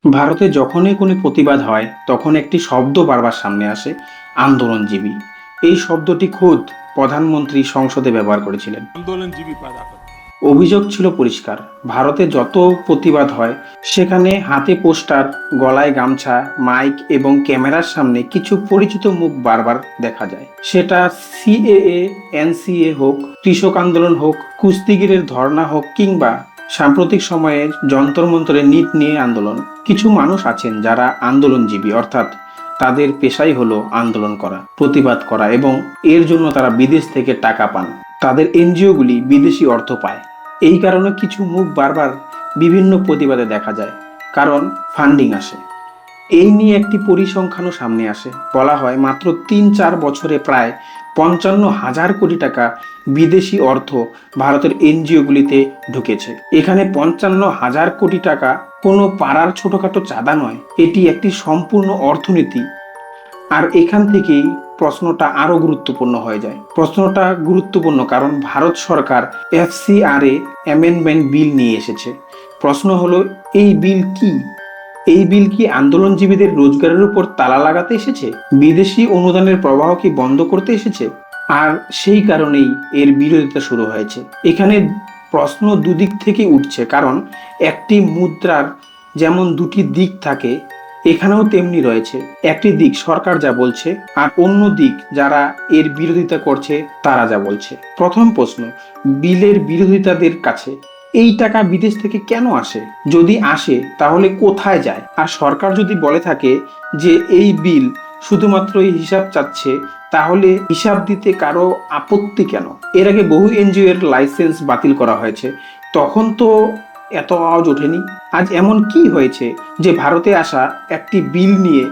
ভারতে যখনই কোনো প্রতিবাদ হয় তখন একটি শব্দ বারবার সামনে আসে, আন্দোলনজীবী। এই শব্দটি খোদ প্রধানমন্ত্রী সংসদে ব্যবহার করেছিলেন। आंदोलनजीवी पैदा कर। অভিযোগ ছিল পরিষ্কার, ভারতে যত প্রতিবাদ হয় সেখানে হাতে পোস্টার, গলায় গামছা, মাইক এবং ক্যামেরার সামনে কিছু পরিচিত মুখ বারবার দেখা যায়। সেটা সিএএ, এনসিএ হোক, কৃষক আন্দোলন হোক, কুস্তিগিরের ধর্ণা হোক, কিংবা সাম্প্রতিক সময়ে যন্তর মন্তরে নিট নিয়ে আন্দোলন। কিছু মানুষ আছেন যারা আন্দোলনজীবী, অর্থাৎ তাদের পেশাই হলো আন্দোলন করা, প্রতিবাদ করা, এবং এর জন্য তারা বিদেশ থেকে টাকা পান। তাদের এনজিওগুলি বিদেশি অর্থ পায়। এই কারণে কিছু মুখ বারবার বিভিন্ন প্রতিবাদে দেখা যায়, কারণ ফান্ডিং আসে। এই নিয়ে একটি পরিসংখ্যানও সামনে আসে। বলা হয় মাত্র ৩-৪ বছরে প্রায় ৫৫,০০০ কোটি টাকা বিদেশি অর্থ ভারতের এনজিওগুলিতে ঢুকেছে। এখানে ৫৫,০০০ কোটি টাকা কোনো পাড়ার ছোটখাটো চাঁদা নয়, এটি একটি সম্পূর্ণ অর্থনীতি। আর এখান থেকেই প্রশ্নটা আরো গুরুত্বপূর্ণ হয়ে যায়। প্রশ্নটা গুরুত্বপূর্ণ কারণ ভারত সরকার এফসিআরএ অ্যামেন্ডমেন্ট বিল নিয়ে এসেছে। প্রশ্ন হলো, এই বিল কি? এই বিল কি আন্দোলনজীবীদের রোজগারের উপর তালা লাগাতে এসেছে? বিদেশি অনুদানের প্রবাহ কি বন্ধ করতে এসেছে? আর সেই কারণেই এর বিরোধিতা শুরু হয়েছে। এখানে প্রশ্ন দুদিক থেকে উঠছে, কারণ একটি মুদ্রার যেমন দুটি দিক থাকে, এখানেও তেমনি রয়েছে। একটি দিক সরকার যা বলছে, আর অন্য দিক যারা এর বিরোধিতা করছে তারা যা বলছে। প্রথম প্রশ্ন, বিলের বিরোধিতাদের কাছে এই টাকা বিদেশ থেকে কেন আসে? যদি আসে তাহলে কোথায় যায়? আর সরকার যদি বলে থাকে যে এই বিল শুধুমাত্র এই হিসাব চাচ্ছে, তাহলে হিসাব দিতে কারো আপত্তি কেন? এর আগে বহু এনজিও এর লাইসেন্স বাতিল করা হয়েছে, তখন তো এত আওয়াজ ওঠেনি। আজ এমন কি হয়েছে যে ভারতে আসা একটি বিল নিয়ে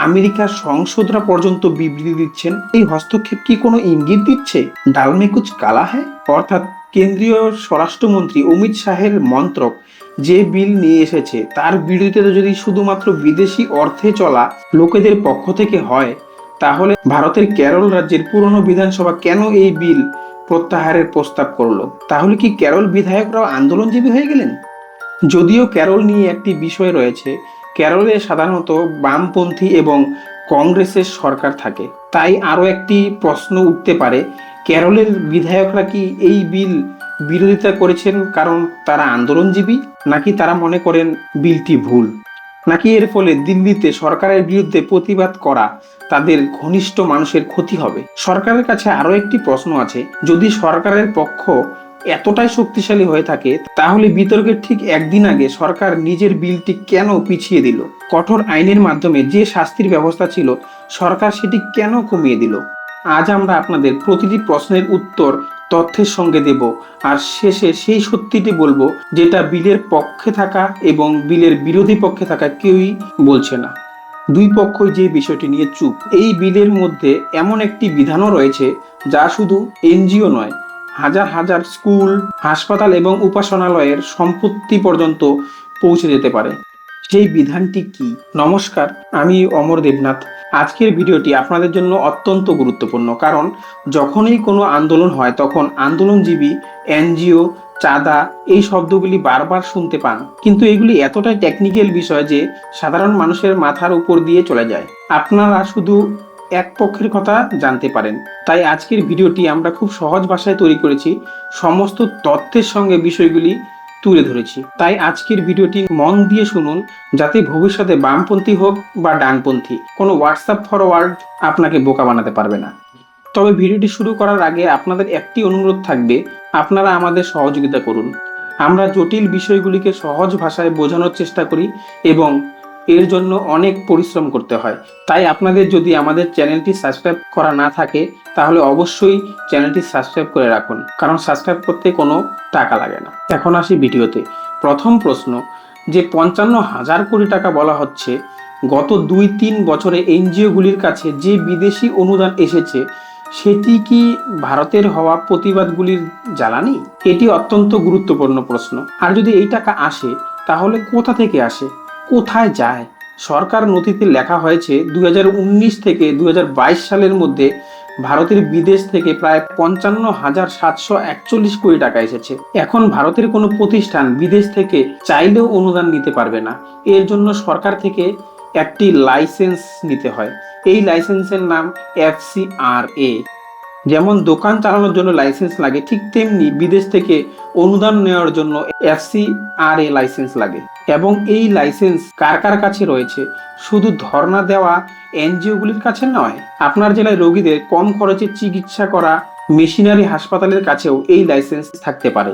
আমেরিকার সংসদরা পর্যন্ত বিবৃতি দিচ্ছেন? এই হস্তক্ষেপ কি কোনো ইঙ্গিত দিচ্ছে ডাল মে কুছ কালা হ্যায়? অর্থাৎ কেন্দ্রীয় স্বরাষ্ট্রমন্ত্রী অমিত শাহের মন্ত্রক যে বিল নিয়ে এসেছে তার বিরোধিতা যদি শুধুমাত্র বিদেশি অর্থে চলা লোকেদের পক্ষ থেকে হয়, তাহলে ভারতের কেরল রাজ্যের পুরনো বিধানসভা কেন এই বিল প্রত্যাহারের প্রস্তাব করলো? তাহলে কি কেরল বিধায়করাও আন্দোলনজীবী হয়ে গেলেন? যদিও কেরল নিয়ে একটি বিষয় রয়েছে, কেরলে সাধারণত বামপন্থী এবং কংগ্রেসের সরকার থাকে। তাই আরও একটি প্রশ্ন উঠতে পারে, কেরলের বিধায়করা কি এই বিল বিরোধিতা করেছেন কারণ তারা আন্দোলনজীবী, নাকি তারা মনে করেন বিলটি ভুল, নাকি এর ফলে দিল্লিতে সরকারের বিরুদ্ধে প্রতিবাদ করা তাদের ঘনিষ্ঠ মানুষের ক্ষতি হবে? সরকারের কাছে আরও একটি প্রশ্ন আছে, যদি সরকারের পক্ষ এতটাই শক্তিশালী হয়ে থাকে, তাহলে বিতর্কের ঠিক একদিন আগে সরকার নিজের বিলটি কেন পিছিয়ে দিল? কঠোর আইনের মাধ্যমে যে শাস্তির ব্যবস্থা ছিল, সরকার সেটি কেন কমিয়ে দিল? আজ আমরা আপনাদের প্রতিটি প্রশ্নের উত্তর তথ্যের সঙ্গে দেব, আর শেষে সেই সত্যিটি বলবো যেটা বিলের পক্ষে থাকা এবং বিলের বিরোধী পক্ষে থাকা কেউই বলছে না। দুই পক্ষই যে বিষয়টি নিয়ে চুপ। এই বিলের মধ্যে এমন একটি বিধানও রয়েছে যা শুধু এনজিও নয়, হাজার হাজার স্কুল, হাসপাতাল এবং উপাসনালয়ের সম্পত্তি পর্যন্ত পৌঁছে যেতে পারে। সেই বিধানটি কি? নমস্কার, আমি অমর দেবনাথ। আজকের ভিডিওটি আপনাদের জন্য অত্যন্ত গুরুত্বপূর্ণ, কারণ যখনই কোনো আন্দোলন হয় তখন আন্দোলনজীবী, এনজিও, চাঁদা, এই শব্দগুলি বারবার শুনতে পান, কিন্তু এগুলি এতটাই টেকনিক্যাল বিষয় যে সাধারণ মানুষের মাথার উপর দিয়ে চলে যায়। আপনারা শুধু এক পক্ষের কথা জানতে পারেন। তাই আজকের ভিডিওটি আমরা খুব সহজ ভাষায় তৈরি করেছি, সমস্ত তথ্যের সঙ্গে বিষয়গুলি তুলে ধরেছি। তাই আজকের ভিডিওটি মন দিয়ে শুনুন, যাতে ভবিষ্যতে বামপন্থী হোক বা ডানপন্থী, কোনো হোয়াটসঅ্যাপ ফরওয়ার্ড আপনাকে বোকা বানাতে পারবে না। তবে ভিডিওটি শুরু করার আগে আপনাদের একটি অনুরোধ থাকবে, আপনারা আমাদের সহযোগিতা করুন। আমরা জটিল বিষয়গুলিকে সহজ ভাষায় বোঝানোর চেষ্টা করি এবং এর জন্য অনেক পরিশ্রম করতে হয়। তাই আপনাদের যদি আমাদের চ্যানেলটি সাবস্ক্রাইব করা না থাকে, তাহলে অবশ্যই চ্যানেলটি সাবস্ক্রাইব করে রাখুন, কারণ সাবস্ক্রাইব করতে কোনো টাকা লাগে না। এখন আসি ভিডিওতে। প্রথম প্রশ্ন, যে ৫৫,০০০ কোটি টাকা বলা হচ্ছে, গত ২-৩ বছরে এনজিওগুলির কাছে যে বিদেশি অনুদান এসেছে, সেটি কি ভারতের হওয়া প্রতিবাদগুলির জ্বালানি? এটি অত্যন্ত গুরুত্বপূর্ণ প্রশ্ন। আর যদি এই টাকা আসে, তাহলে কোথা থেকে আসে, কোথায় যায়? সরকার নথিতে লেখা হয়েছে ২০১৯ থেকে ২০২২ সালের মধ্যে ভারতের বিদেশ থেকে প্রায় 55,741 কোটি টাকা এসেছে। এখন ভারতের কোনো প্রতিষ্ঠান বিদেশ থেকে চাইলেও অনুদান নিতে পারবে না। এর জন্য সরকার থেকে একটি লাইসেন্স নিতে হয়। এই লাইসেন্সের নাম FCRA। যেমন দোকান চালানোর জন্য লাইসেন্স লাগে, ঠিক তেমনি বিদেশ থেকে অনুদান নেওয়ার জন্য FCRA লাইসেন্স লাগে। এবং এই লাইসেন্স কার কার কাছে রয়েছে? শুধু ধর্ণা দেওয়া এনজিওগুলির কাছে নয়, আপনার জেলায় রোগীদের কম খরচে চিকিৎসা করা মেশিনারি হাসপাতালের কাছেও এই লাইসেন্স থাকতে পারে।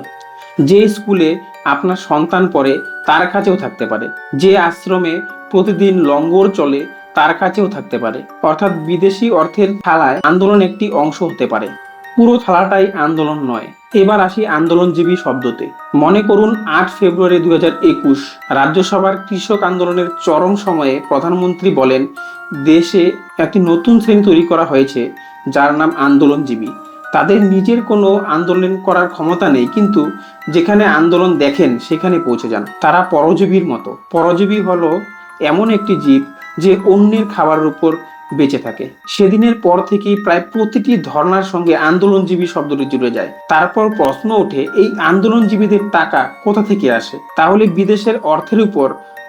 যে স্কুলে আপনার সন্তান পড়ে তার কাছেও থাকতে পারে। যে আশ্রমে প্রতিদিন লঙ্গর চলে তার কাছেও থাকতে পারে। অর্থাৎ বিদেশি অর্থের থালায় আন্দোলন একটি অংশ হতে পারে, পুরো থালাটাই আন্দোলন নয়। এবার আসি আন্দোলনজীবী শব্দতে। মনে করুন 8 ফেব্রুয়ারি 2021 রাজ্যসভার কৃষক আন্দোলনের চরম সময়ে প্রধানমন্ত্রী বলেন, দেশে একটি নতুন শ্রেণী তৈরি করা হয়েছে যার নাম আন্দোলনজীবী। তাদের নিজের কোনো আন্দোলন করার ক্ষমতা নেই, কিন্তু যেখানে আন্দোলন দেখেন সেখানে পৌঁছে যান। তারা পরজীবীর মতো। পরজীবী হলো এমন একটি জীব যে অন্যের খাবারের উপর বেঁচে থাকে। সেদিনের পর থেকেই প্রায় প্রতিটি ধর্নার সঙ্গে আন্দোলনজীবী শব্দটি জুড়ে যায়। তারপর প্রশ্ন ওঠে, এই আন্দোলনজীবীদের টাকা কোথা থেকে আসে? তাহলে বিদেশের অর্থের উপর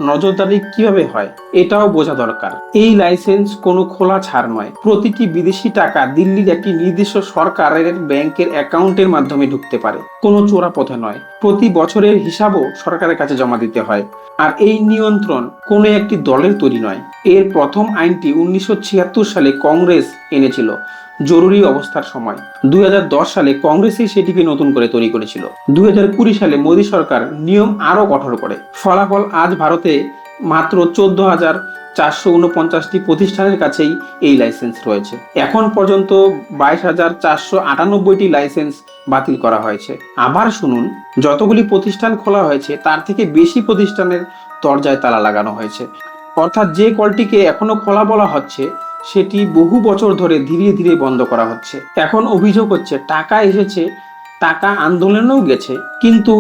নজরদারি কিভাবে হয় এটাও বোঝা দরকার। এই লাইসেন্স কোনো খোলা ছাড় নয়। প্রতিটি বিদেশি টাকা দিল্লির একটি নির্দিষ্ট সরকারের ব্যাংকের অ্যাকাউন্টের মাধ্যমে ঢুকতে পারে, কোনো চোরা পথে নয়। প্রতি বছরের হিসাবও সরকারের কাছে জমা দিতে হয়। আর এই নিয়ন্ত্রণ কোনো একটি দলের তৈরি নয়। এর প্রথম আইনটি 1976 সালে কংগ্রেস এনেছিল, জরুরি অবস্থার সময়। 2010 সালে কংগ্রেসই সেটিকে নতুন করে তৈরি করেছিল। 2020 সালে মোদী সরকার নিয়ম আরো কঠোর করে। ফলাফল, আজ ভারতে মাত্র 14,449টি প্রতিষ্ঠানের কাছেই এই লাইসেন্স রয়েছে। এখন পর্যন্ত 22,498টি লাইসেন্স বাতিল করা হয়েছে। আবার শুনুন, যতগুলি প্রতিষ্ঠান খোলা হয়েছে তার থেকে বেশি প্রতিষ্ঠানের দরজায় তালা লাগানো হয়েছে। অর্থাৎ যে কলটিকে এখনো খোলা বলা হচ্ছে সেটি বহু বছর ধরে ধীরে ধীরে বন্ধ করা হচ্ছে। এখন অভিযোগ হচ্ছে টাকা এসেছে, টাকা আন্দোলনেও গেছে, কিন্তু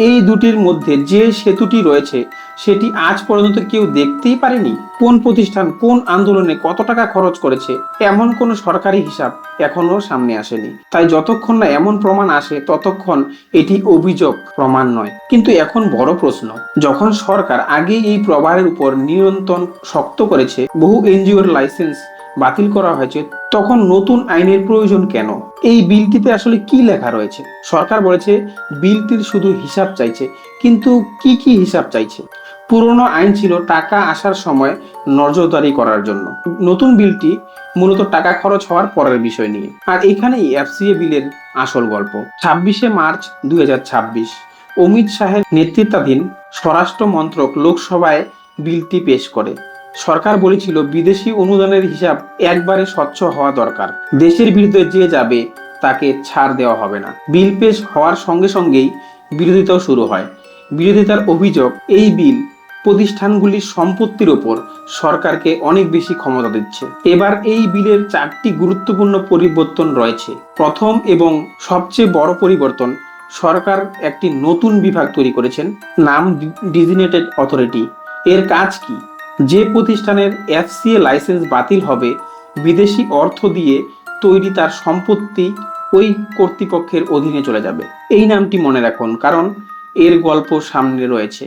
এই দুটির মধ্যে যে সেতুটি রয়েছে সেটি আজ পর্যন্ত কেউ দেখতেই পারেনি। কোন প্রতিষ্ঠান কোন আন্দোলনে কত টাকা খরচ করেছে এমন কোনো সরকারি হিসাব এখনো সামনে আসেনি। তাই যতক্ষণ না এমন প্রমাণ আসে ততক্ষণ এটি অভিযোগ, প্রমাণ নয়। কিন্তু এখন বড় প্রশ্ন, যখন সরকার আগেই এই প্রবাহের উপর নিয়ন্ত্রণ শক্ত করেছে, বহু এনজিওর লাইসেন্স বাতিল করা হয়েছে, তখন নতুন আইনের প্রয়োজন কেন? এই বিলটিতে আসলে কি লেখা রয়েছে? সরকার বলেছে বিলটির শুধু হিসাব চাইছে, কিন্তু কি কি হিসাব চাইছে? পুরনো আইন ছিল টাকা আসার সময় নজরদারি করার জন্য। নতুন বিলটি মূলত টাকা খরচ হওয়ার পরের বিষয় নিয়ে। আর এখানেই FCA বিলের আসল গল্প। 26শে মার্চ 2026 অমিত শাহের নেতৃত্বাধীন স্বরাষ্ট্র মন্ত্রক লোকসভায় বিলটি পেশ করে। সরকার বলেছিল বিদেশি অনুদানের হিসাব একবারে স্বচ্ছ হওয়া দরকার। দেশের বিরুদ্ধে যে যাবে তাকে ছাড় দেওয়া হবে না। বিল পেশ হওয়ার সঙ্গে সঙ্গেই বিরোধিতাও শুরু হয়। বিরোধিতার অভিযোগ, এই বিল প্রতিষ্ঠানগুলির সম্পত্তির ওপর সরকারকে অনেক বেশি ক্ষমতা দিচ্ছে। এবার এই বিলের 4টি গুরুত্বপূর্ণ পরিবর্তন রয়েছে। প্রথম এবং সবচেয়ে বড় পরিবর্তন, সরকার একটি নতুন বিভাগ তৈরি করেছেন, নাম ডিজিগনেটেড অথরিটি। এর কাজ কি? যে প্রতিষ্ঠানের FCA লাইসেন্স বাতিল হবে, বিদেশি অর্থ দিয়ে তৈরি তার সম্পত্তি ওই কর্তৃপক্ষের অধীনে চলে যাবে। এই নামটি মনে রাখুন, কারণ এর গল্প সামনে রয়েছে।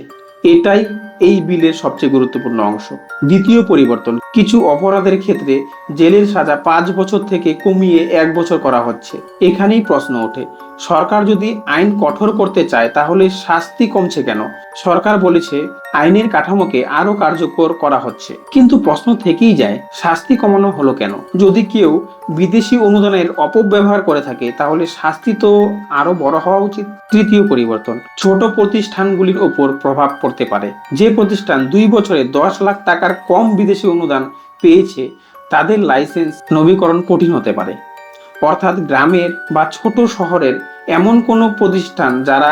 এটাই এই বিলের সবচেয়ে গুরুত্বপূর্ণ অংশ। দ্বিতীয় পরিবর্তন, কিছু অপরাধের ক্ষেত্রে জেলের সাজা 5 বছর থেকে কমিয়ে 1 বছর করা হচ্ছে। এখানেই প্রশ্ন ওঠে, সরকার যদি আইন কঠোর করতে চায় তাহলে শাস্তি কমছে কেন? সরকার বলেছে আইনের কাঠামোকে আরো কার্যকর করা হচ্ছে, কিন্তু প্রশ্ন থেকেই যায়, শাস্তি কমানো হলো কেন? যদি কেউ বিদেশি অনুদানের অপব্যবহার করে থাকে তাহলে শাস্তি তো আরো বড় হওয়া উচিত। তৃতীয় পরিবর্তন, ছোট প্রতিষ্ঠানগুলির ওপর প্রভাব পড়তে পারে। যে প্রতিষ্ঠান 2 বছরে 10 লাখ টাকার কম বিদেশি অনুদান পেয়েছে তাদের লাইসেন্স নবীকরণ কঠিন হতে পারে। অর্থাৎ গ্রামের বা ছোট শহরের এমন কোনো প্রতিষ্ঠান যারা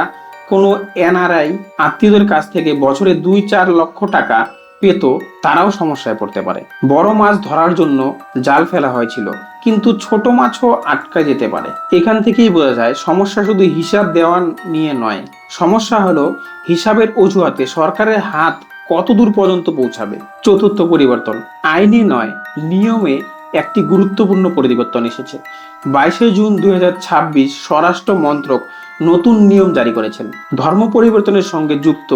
কোনো NRI আত্মীয়দের কাছ থেকে বছরে 2-4 লক্ষ টাকা পেত, তারাও সমস্যায় পড়তে পারে। বড় মাছ ধরার জন্য জাল ফেলা হয়েছিল, কিন্তু ছোট মাছও আটকা যেতে পারে। এখান থেকেই বোঝা যায় সমস্যা শুধু হিসাব দেওয়া নিয়ে নয়, সমস্যা হলো হিসাবের অজুহাতে সরকারের হাত কত দূর পর্যন্ত পৌঁছাবে। চতুর্থ পরিবর্তন, আইনে নয় নিয়মে একটি গুরুত্বপূর্ণ পরিবর্তন এসেছে। 22 জুন 2026 স্বরাষ্ট্র মন্ত্রক নতুন নিয়ম জারি করেছেন। ধর্ম পরিবর্তনের সঙ্গে যুক্ত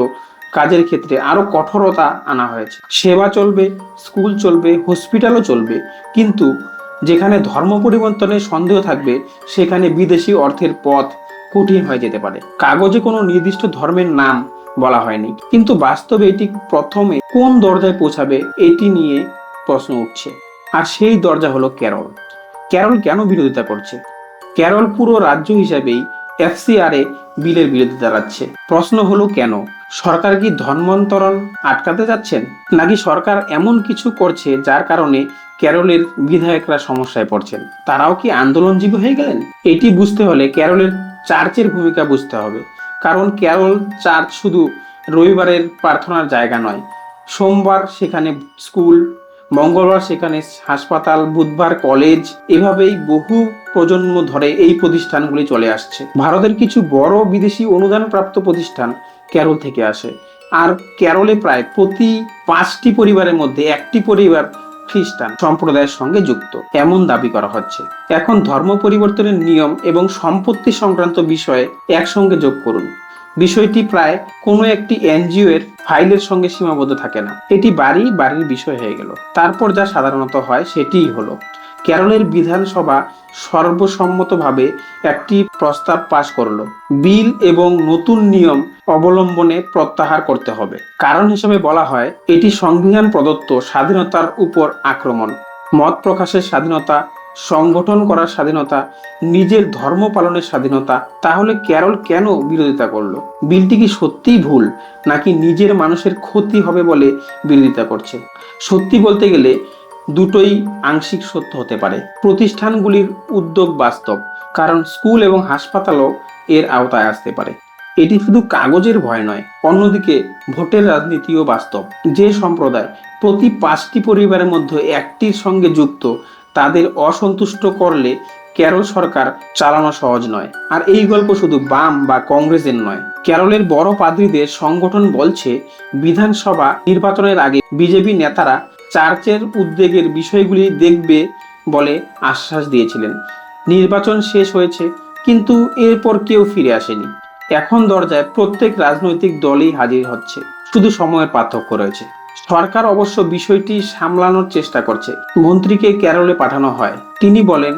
কাজের ক্ষেত্রে আরো কঠোরতা আনা হয়েছে। সেবা চলবে, স্কুল চলবে, হসপিটালও চলবে, কিন্তু যেখানে ধর্ম পরিবর্তনের সন্দেহ থাকবে সেখানে বিদেশি অর্থের পথ কঠিন হয়ে যেতে পারে। কাগজে কোনো নির্দিষ্ট ধর্মের নাম বলা হয়নি, কিন্তু বাস্তবে এটি প্রথমে কোন দরজায় পৌঁছাবে এটি নিয়ে প্রশ্ন উঠছে। আর সেই দরজা হলো কেরল। কেরল কেন বিরোধিতা করছে? কেরল পুরো রাজ্য হিসাবেই এফসিআরএ বিলের বিরুদ্ধে দাঁড়াচ্ছে। প্রশ্ন হলো কেন? সরকার কি ধর্মান্তরণ আটকাতে যাচ্ছেন, নাকি সরকার এমন কিছু করছে যার কারণে কেরলের বিধায়করা সমস্যায় পড়ছেন? তারাও কি আন্দোলনজীবী হয়ে গেলেন? এটি বুঝতে হলে কেরলের চার্চের ভূমিকা বুঝতে হবে। কারণ কেরল চার্চ শুধু রবিবারের প্রার্থনার জায়গা নয়, সোমবার সেখানে স্কুল, মঙ্গলবার সেখানে হাসপাতাল, বুধবার কলেজ, এভাবেই বহু প্রজন্ম ধরে এই প্রতিষ্ঠানগুলি চলে আসছে। ভারতের কিছু বড় বিদেশি অনুদানপ্রাপ্ত প্রতিষ্ঠান কেরল থেকে আসে, আর কেরলে প্রায় প্রতি 5টি পরিবারের মধ্যে একটি পরিবার খ্রিস্টান সম্প্রদায়ের সঙ্গে যুক্ত এমন দাবি করা হচ্ছে। এখন ধর্ম পরিবর্তনের নিয়ম এবং সম্পত্তি সংক্রান্ত বিষয়ে একসঙ্গে যোগ করুন। বিষয়টি প্রায় কোনো একটি এনজিও এর ফাইলের সঙ্গে সীমাবদ্ধ থাকে না, এটি বাড়ির বিষয় হয়ে গেল। তারপর যা সাধারণত হয় সেটিই হলো, কেরলের বিধানসভা সর্বসম্মতভাবে একটি প্রস্তাব পাশ করলো। বিল এবং নতুন নিয়ম অবলম্বনে প্রত্যাহার করতে হবে। কারণ হিসেবে বলা হয় এটি সংবিধান প্রদত্ত স্বাধীনতার উপর আক্রমণ। মত প্রকাশের স্বাধীনতা, সংগঠন করার স্বাধীনতা, নিজের ধর্ম পালনের স্বাধীনতা। তাহলে কেরল কেন বিরোধিতা করলো? বিলটি কি সত্যিই ভুল, নাকি নিজের মানুষের ক্ষতি হবে বলে বিরোধিতা করছে? সত্যি বলতে গেলে দুটোই আংশিক সত্য হতে পারে। প্রতিষ্ঠানগুলির উদ্যোগ বাস্তব, কারণ স্কুল এবং হাসপাতালও এর আওতায় আসতে পারে। এটি শুধু কাগজের ভয় নয়, অন্যদিকে ভোটের রাজনীতিও বাস্তব। যে সম্প্রদায় প্রতি 5টি পরিবারের মধ্যে একটির সঙ্গে যুক্ত, তাদের অসন্তুষ্ট করলে কেরল সরকার চালানো সহজ নয়। আর এই গল্প শুধু বাম বা কংগ্রেসের নয়। কেরলের বড় পাদ্রীদের সংগঠন বলছে বিধানসভা নির্বাচনের আগে বিজেপি নেতারা চার্চের উদ্বেগের বিষয়গুলি দেখবে বলে আশ্বাস দিয়েছিলেন। নির্বাচন শেষ হয়েছে, কিন্তু এরপর কেউ ফিরে আসেনি। এখন দরজায় প্রত্যেক রাজনৈতিক দলই হাজির হচ্ছে, শুধু সময়ের পার্থক্য রয়েছে। সরকার অবশ্য বিষয়টি সামলানোর চেষ্টা করছে। মন্ত্রীকে কেরলে পাঠানো হয়, তিনি বলেন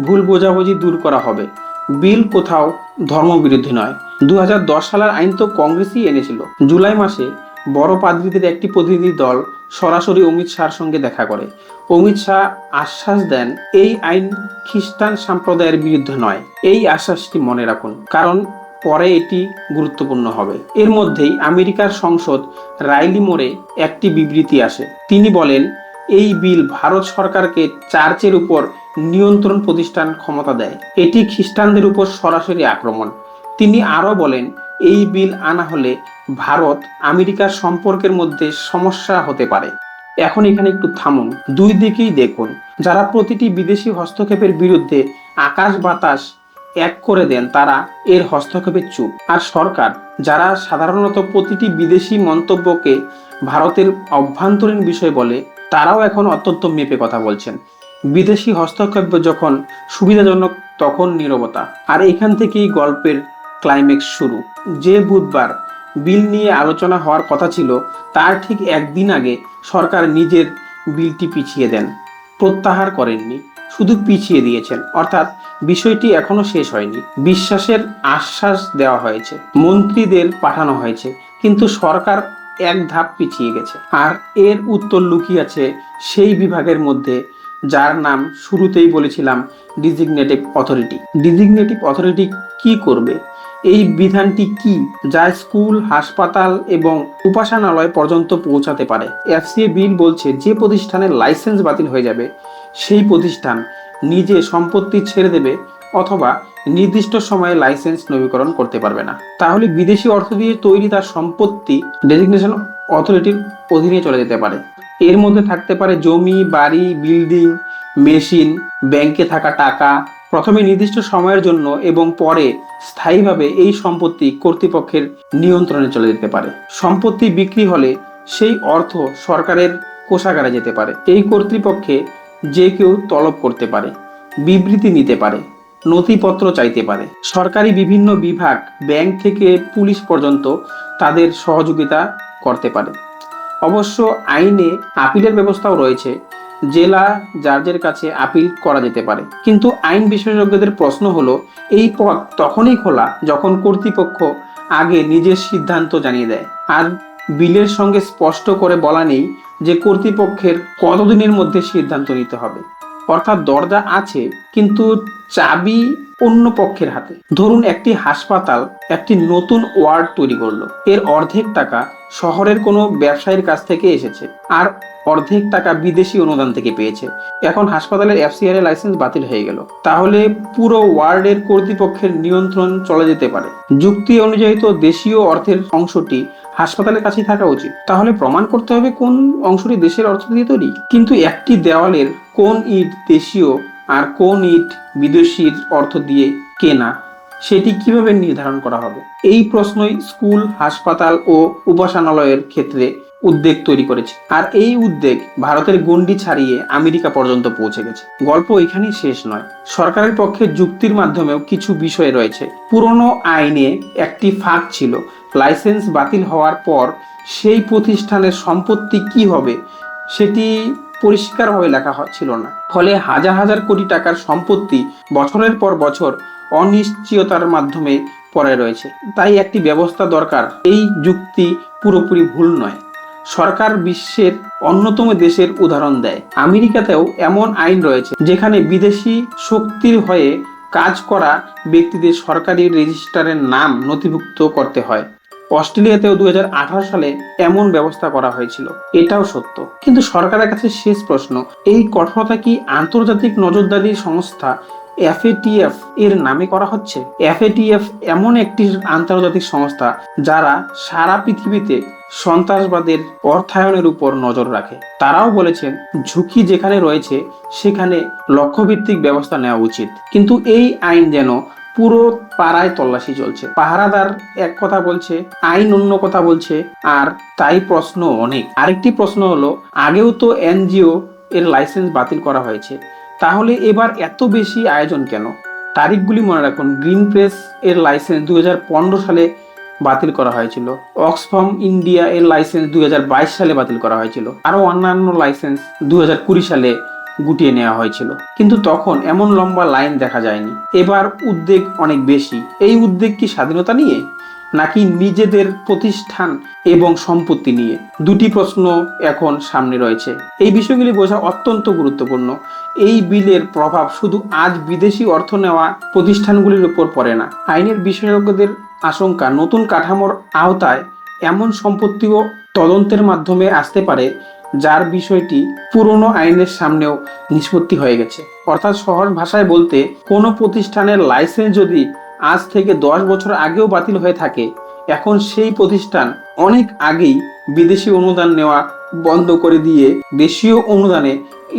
ভুল বোঝাবুঝি দূর করা হবে, বিল কোথাও ধর্মবিরোধী নয়। 2010 সালের আইন তো কংগ্রেসই এনেছিল। জুলাই মাসে বড় পাদ্রীদের একটি প্রতিনিধি দল সরাসরি অমিত শাহর সঙ্গে দেখা করে। অমিত শাহ আশ্বাস দেন এই আইন খ্রিস্টান সম্প্রদায়ের বিরুদ্ধে নয়। এই আশ্বাসটি মনে রাখুন, কারণ পরে এটি গুরুত্বপূর্ণ হবে। এর মধ্যেই আমেরিকার সংসদ রাইলি মোড়ে একটি বিবৃতি আসে। তিনি বলেন এই বিল ভারত সরকারকে চার্চের উপর নিয়ন্ত্রণ প্রতিষ্ঠান ক্ষমতা দেয়, এটি খ্রিস্টানদের উপর সরাসরি আক্রমণ। তিনি আরো বলেন এই বিল আনা হলে ভারত আমেরিকার সম্পর্কের মধ্যে সমস্যা হতে পারে। এখন এখানে একটু থামুন, দুই দিকেই দেখুন। যারা প্রতিটি বিদেশি হস্তক্ষেপের বিরুদ্ধে আকাশ বাতাস এক করে দেন তারা এর হস্তক্ষেপে চুপ, আর সরকার যারা সাধারণত প্রতিটি বিদেশি মন্তব্যকে ভারতের অভ্যন্তরীণ বিষয় বলে তারাও এখন অত্যন্ত মেপে কথা বলছেন। বিদেশি হস্তক্ষেপ যখন সুবিধাজনক তখন নীরবতা। আর এখান থেকেই গল্পের ক্লাইম্যাক্স শুরু। যে বুধবার বিল নিয়ে আলোচনা হওয়ার কথা ছিল তার ঠিক একদিন আগে সরকার নিজের বিলটি পিছিয়ে দেন। প্রত্যাহার করেননি, শুধু পিছিয়ে দিয়েছেন। অর্থাৎ বিষয়টি এখনো শেষ হয়নি। বিশ্বাসের আশ্বাস দেওয়া হয়েছে, মন্ত্রীদের পাঠানো হয়েছে, কিন্তু সরকার এক ধাপ পিছিয়ে গেছে। আর এর উত্তর লুকিয়ে আছে সেই বিভাগের মধ্যে যার নাম শুরুতেই বলেছিলাম, ডিজিগনেটিভ অথরিটি। ডিজিগনেটিভ অথরিটি কি করবে? এই বিধানটি কি যা স্কুল, হাসপাতাল এবং উপাসনালয় পর্যন্ত পৌঁছাতে পারে? এফসিএ বিল বলছে যে প্রতিষ্ঠানের লাইসেন্স বাতিল হয়ে যাবে সেই প্রতিষ্ঠান নিজে সম্পত্তি ছেড়ে দেবে অথবা নির্দিষ্ট সময়ে লাইসেন্স নবীকরণ করতে পারবে না। তাহলে বিদেশি অর্থ দিয়ে তৈরি তার সম্পত্তি ডেজিগনেশন অথরিটির অধীনে চলে যেতে পারে। এর মধ্যে থাকতে পারে জমি, বাড়ি, বিল্ডিং, মেশিন, ব্যাংকে থাকা টাকা। প্রথমে নির্দিষ্ট সময়ের জন্য এবং পরে স্থায়ীভাবে এই সম্পত্তি কর্তৃপক্ষের নিয়ন্ত্রণে চলে যেতে পারে। সম্পত্তি বিক্রি হলে সেই অর্থ সরকারের কোষাগারে যেতে পারে। এই কর্তৃপক্ষে যে কেউ তলব করতে পারে, বিবৃতি নিতে পারে, নথিপত্র চাইতে পারে। সরকারি বিভিন্ন বিভাগ, ব্যাংক থেকে পুলিশ পর্যন্ত তাদের সহযোগিতা করতে পারে। অবশ্য আইনে আপিলের ব্যবস্থাও রয়েছে। জেলা জাজের কাছে আপিল করা যেতে পারে। কিন্তু আইন বিশেষজ্ঞদের প্রশ্ন হলো, এই পথ তখনই খোলা যখন কর্তৃপক্ষ আগে নিজের সিদ্ধান্ত জানিয়ে দেয়। আর বিলের সঙ্গে স্পষ্ট করে বলা নেই যে কর্তৃপক্ষের কতদিনের মধ্যে সিদ্ধান্ত নিতে হবে। অর্থাৎ দরজা আছে, কিন্তু চাবি অন্য পক্ষের হাতে। ধরুন একটি হাসপাতাল একটি নতুন ওয়ার্ড তৈরি করলো। এর অর্ধেক টাকা শহরের কোনো ব্যবসায়ীর কাছ থেকে এসেছে, আর অর্ধেক টাকা বিদেশি অনুদান থেকে পেয়েছে। এখন হাসপাতালের এফসিআর লাইসেন্স বাতিল হয়ে গেল, তাহলে পুরো ওয়ার্ডের কর্তৃপক্ষের নিয়ন্ত্রণ চলে যেতে পারে। যুক্তি অনুযায়ী তো দেশীয় অর্থের অংশটি হাসপাতালের কাছেই থাকা উচিত। তাহলে প্রমাণ করতে হবে কোন অংশটি দেশের অর্থ দিয়ে তৈরি। কিন্তু একটি দেওয়ালের কোন ইট দেশীয় আর কোন ইট বিদেশির অর্থ দিয়ে কেনা, সেটি কিভাবে নির্ধারণ করা হবে? এই প্রশ্নই স্কুল, হাসপাতাল ও উপাসনালয়ের ক্ষেত্রে উদ্বেগ তৈরি করেছে। আর এই উদ্বেগ ভারতের গণ্ডি ছাড়িয়ে আমেরিকা পর্যন্ত পৌঁছে গেছে। গল্প এখানেই শেষ নয়। সরকারের পক্ষে যুক্তির মাধ্যমেও কিছু বিষয় রয়েছে। পুরনো আইনে একটি ফাঁক ছিল। লাইসেন্স বাতিল হওয়ার পর সেই প্রতিষ্ঠানের সম্পত্তি কি হবে সেটি পরিষ্কারভাবে লেখা ছিল না। ফলে হাজার হাজার কোটি টাকার সম্পত্তি বছরের পর বছর অনিশ্চয়তার মাধ্যমে পড়ে রয়েছে। তাই একটি ব্যবস্থা দরকার। এই যুক্তি পুরোপুরি ভুল নয়। সরকার বিশ্বের অন্যতম দেশের উদাহরণ দেয়। আমেরিকাতেও এমন আইন রয়েছে যেখানে বিদেশি শক্তির হয়ে কাজ করা ব্যক্তিদের সরকারি রেজিস্টারের নাম নথিভুক্ত করতে হয়। অস্ট্রেলিয়াতেও 2018 সালে এমন ব্যবস্থা করা হয়েছিল। এটাও সত্য। কিন্তু সরকারের কাছে শেষ প্রশ্ন, এই কঠোরতা কি আন্তর্জাতিক নজরদারি সংস্থা FATF এর নামে করা হচ্ছে? FATF এমন একটি আন্তর্জাতিক সংস্থা যারা সারা পৃথিবীতে সন্ত্রাসবাদের অর্থায়নের উপর নজর রাখে। তারাও বলেছেন ঝুঁকি যেখানে রয়েছে সেখানে লক্ষ্যভিত্তিক ব্যবস্থা নেওয়া উচিত। কিন্তু এই আইন যেন পুরো পাড়ায় তল্লাশি চলছে। পাহারাদার এক কথা বলছে, আইন অন্য কথা বলছে, আর তাই প্রশ্ন অনেক। আরেকটি প্রশ্ন হলো, আগেও তো NGO এর লাইসেন্স বাতিল করা হয়েছে, তাহলে এবার এত বেশি আয়োজন কেন? তারিখগুলি মনে রাখুন। গ্রিন প্রেস এর লাইসেন্স 2015 সালে বাতিল করা হয়েছিল। অক্সফাম ইন্ডিয়া এর লাইসেন্স 2022 সালে বাতিল করা হয়েছিল। আরো অন্যান্য লাইসেন্স 2020 সালে গুটিয়ে নেওয়া হয়েছিল। কিন্তু তখন এমন লম্বা লাইন দেখা যায়নি। এবার উদ্বেগ অনেক বেশি। এই উদ্বেগ কি স্বাধীনতা নিয়ে, নাকি নিজেদের প্রতিষ্ঠান এবং সম্পত্তি নিয়ে? দুটি প্রশ্ন এখন সামনে রয়েছে। এই বিষয়গুলি বোঝা অত্যন্ত গুরুত্বপূর্ণ। এই বিলের প্রভাব শুধু আজ বিদেশি অর্থ নেওয়া প্রতিষ্ঠানগুলির উপর পড়ে না। আইনের বিশেষজ্ঞদের আশঙ্কা, নতুন কাঠামোর আওতায় এমন সম্পত্তিও তদন্তের মাধ্যমে আসতে পারে যার বিষয়টি পুরনো আইনের সামনেও নিষ্পত্তি হয়ে গেছে। অর্থাৎ সহজ ভাষায় বলতে, কোনো প্রতিষ্ঠানের লাইসেন্স যদি আজ থেকে 10 বছর আগেও বাতিল হয়ে থাকে, এখন সেই প্রতিষ্ঠান অনেক আগেই বিদেশি অনুদান নেওয়া বন্ধ করে দিয়ে দেশীয় অনুদানে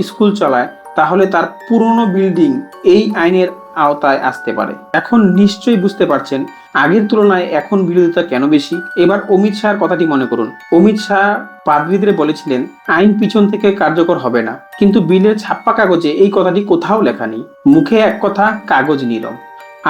স্কুল চালায়, তাহলে তার পুরনো বিল্ডিং এই আইনের আওতায় আসতে পারে। এখন নিশ্চয়ই বুঝতে পারছেন আগের তুলনায় এখন বিরোধিতা কেন বেশি। এবার অমিত শাহর কথাটি মনে করুন। অমিত শাহ পাদবীদের বলেছিলেন আইন পিছন থেকে কার্যকর হবে না, কিন্তু বিলের ছাপ্পা কাগজে এই কথাটি কোথাও লেখা নেই। মুখে এক কথা, কাগজ নীরব।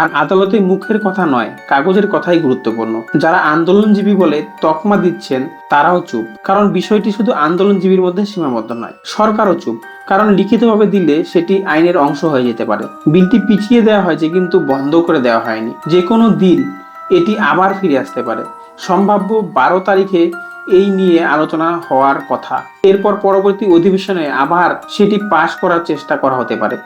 আর আদালতে মুখের কথা নয়, কাগজের কথাই গুরুত্বপূর্ণ। যারা আন্দোলনজীবী বলে তকমা দিচ্ছেন তারাও চুপ, কারণ বিষয়টি শুধু আন্দোলনজীবীর মধ্যে সীমাবদ্ধ নয়। সরকারও চুপ, কারণ লিখিতভাবে দিলে সেটি আইনের অংশ হয়ে যেতে পারে। বিলটি পিছিয়ে দেওয়া হয়েছে, কিন্তু বন্ধ করে দেওয়া হয়নি। যে কোনো দিন এটি আবার ফিরে আসতে পারে। সম্ভাব্য 12 তারিখে এই নিয়ে আলোচনা হওয়ার কথা। এরপর পরবর্তী অধিবেশনে আবার সেটি পাশ করার চেষ্টা করা হতে পারে।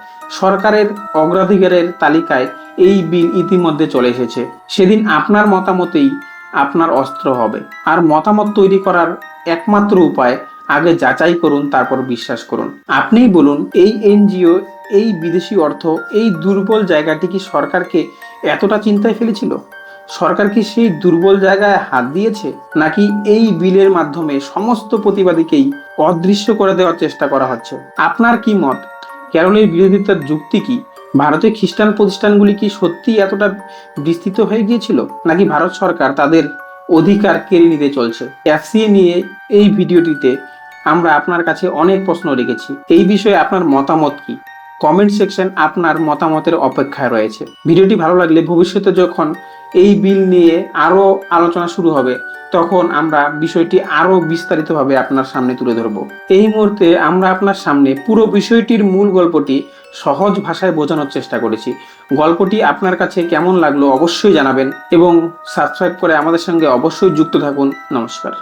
সরকারের অগ্রাধিকারের তালিকায় এই বিল ইতিমধ্যে চলে এসেছে। সেদিন আপনার মতামতেই আপনার অস্ত্র হবে। আর মতামত তৈরি করার একমাত্র উপায়, আগে যাচাই করুন, তারপর বিশ্বাস করুন। আপনিই বলুন, এই NGO, এই বিদেশি অর্থ, এই দুর্বল জায়গাটি কি সরকারকে এতটা চিন্তায় ফেলেছিল? সরকার কি সেই দুর্বল জায়গায় হাত দিয়েছে, নাকি এই বিলের মাধ্যমে সমস্ত প্রতিবাদীকেই অদৃশ্য করে দেওয়ার চেষ্টা করা হচ্ছে? আপনার কি মত? কেরলের বিরোধিতার যুক্তি কি? ভারতে খ্রিস্টান প্রতিষ্ঠানগুলি কি সত্যি এতটা বিস্তৃত হয়ে গিয়েছিল, নাকি ভারত সরকার তাদের অধিকার কেড়ে নিতে চলছে? FCA নিয়ে এই ভিডিওটিতে আমরা আপনার কাছে অনেক প্রশ্ন রেখেছি। এই বিষয়ে আপনার মতামত কি? কমেন্ট সেকশন আপনার মতামতের অপেক্ষায় রয়েছে। ভিডিওটি ভালো লাগলে ভবিষ্যতে যখন এই বিল নিয়ে আরো আলোচনা শুরু হবে, তখন আমরা বিষয়টি আরো বিস্তারিতভাবে আপনার সামনে তুলে ধরব। এই মুহূর্তে আমরা আপনার সামনে পুরো বিষয়টির মূল গল্পটি সহজ ভাষায় বোঝানোর চেষ্টা করেছি। গল্পটি আপনার কাছে কেমন লাগলো অবশ্যই জানাবেন এবং সাবস্ক্রাইব করে আমাদের সঙ্গে অবশ্যই যুক্ত থাকুন। নমস্কার।